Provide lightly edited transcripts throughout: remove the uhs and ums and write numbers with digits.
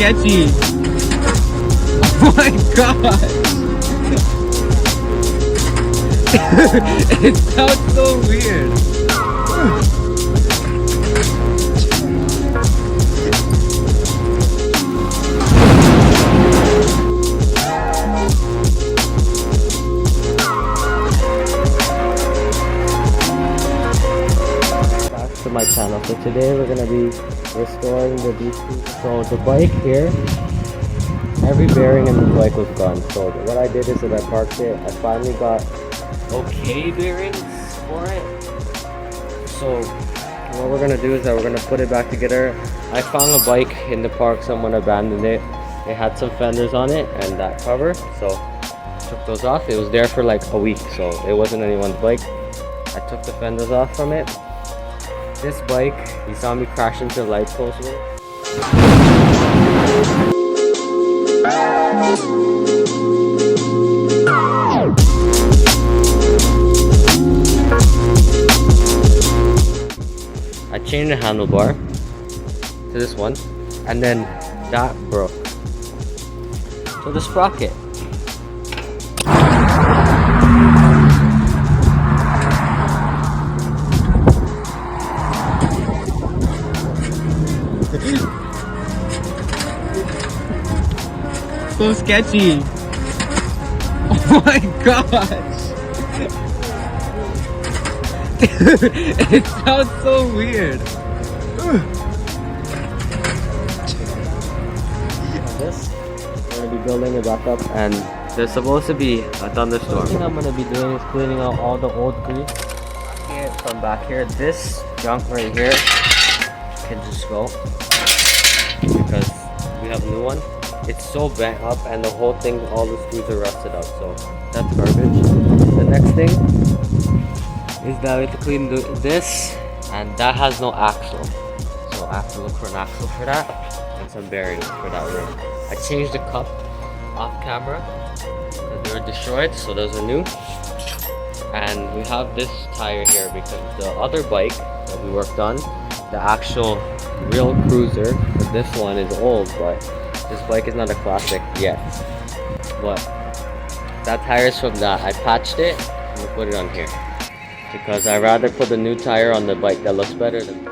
sketchy. Oh my god. It sounds so weird. Back to my channel. So today we're gonna be restoring the DC. So the bike here, every bearing in the bike was gone. So what I did is that I parked it. I finally got okay bearings for it. So what we're gonna do is that we're gonna put it back together. I found a bike in the park, someone abandoned it. It had some fenders on it and that cover, so took those off. It was there for like a week, so it wasn't anyone's bike. I took the fenders off from it. This bike, you saw me crash into the light post with it. I changed the handlebar to this one, and then that broke. So the sprocket. So sketchy. Oh my gosh. It sounds so weird. This, we're gonna be building it back up, and there's supposed to be a thunderstorm. The thing I'm gonna be doing is cleaning out all the old grease here from back here. This junk right here can just go because we have a new one. It's so bent up, and the whole thing, all the screws are rusted up, so that's garbage. The next thing is that we have to clean this, and that has no axle, so I have to look for an axle for that and some bearings for that rim. I changed the cup off camera because they were destroyed, so those are new. And we have this tire here because the other bike that we worked on, the actual real cruiser, this one is old, but this bike is not a classic yet. But that tire is from that. I patched it and we put it on here because I'd rather put the new tire on the bike that looks better than.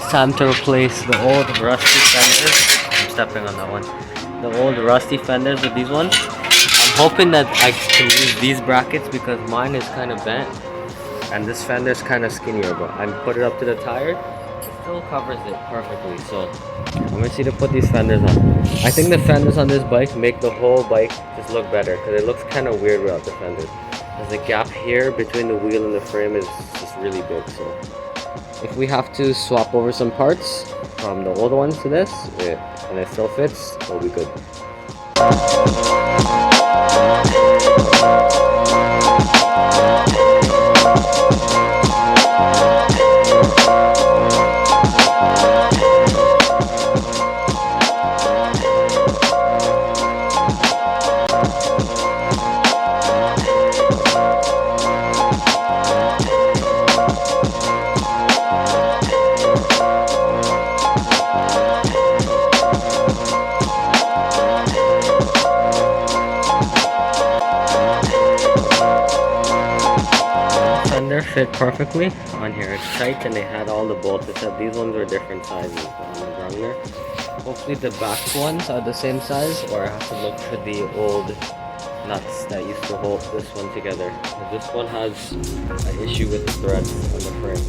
Time to replace the old rusty fenders. I'm stepping on that one. The old rusty fenders with these ones. I'm hoping that I can use these brackets because mine is kind of bent and this fender is kind of skinnier, but I put it up to the tire, it still covers it perfectly. So I'm gonna see to put these fenders on. I think the fenders on this bike make the whole bike just look better because it looks kind of weird without the fenders. There's a gap here between the wheel and the frame is just really big. So if we have to swap over some parts from the old ones to this, and it still fits, it'll be good. fit perfectly on here. It's tight and they had all the bolts. Except these ones are different sizes on the ground there. Hopefully the back ones are the same size, or I have to look for the old nuts that used to hold this one together. This one has an issue with the threads on the frame.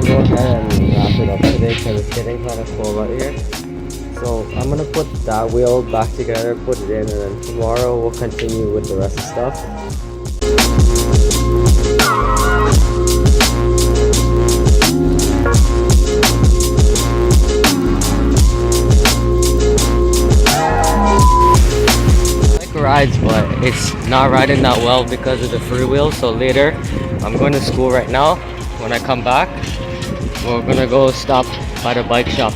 Go ahead and wrap it up today because it's getting kind of cold out here. So I'm gonna put that wheel back together, put it in, and then tomorrow we'll continue with the rest of the stuff. I like rides, but it's not riding that well because of the freewheel. So later, I'm going to school right now. When I come back, we're gonna go stop by the bike shop.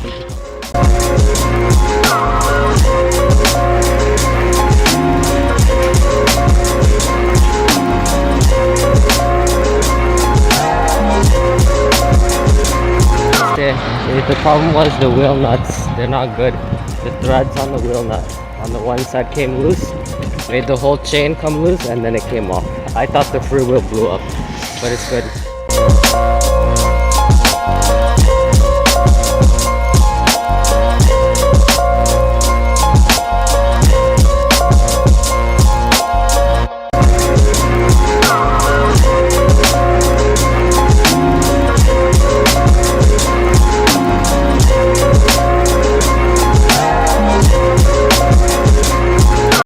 The problem was the wheel nuts. They're not good. The threads on the wheel nut on the one side came loose, made the whole chain come loose, and then it came off. I thought the freewheel blew up, but it's good.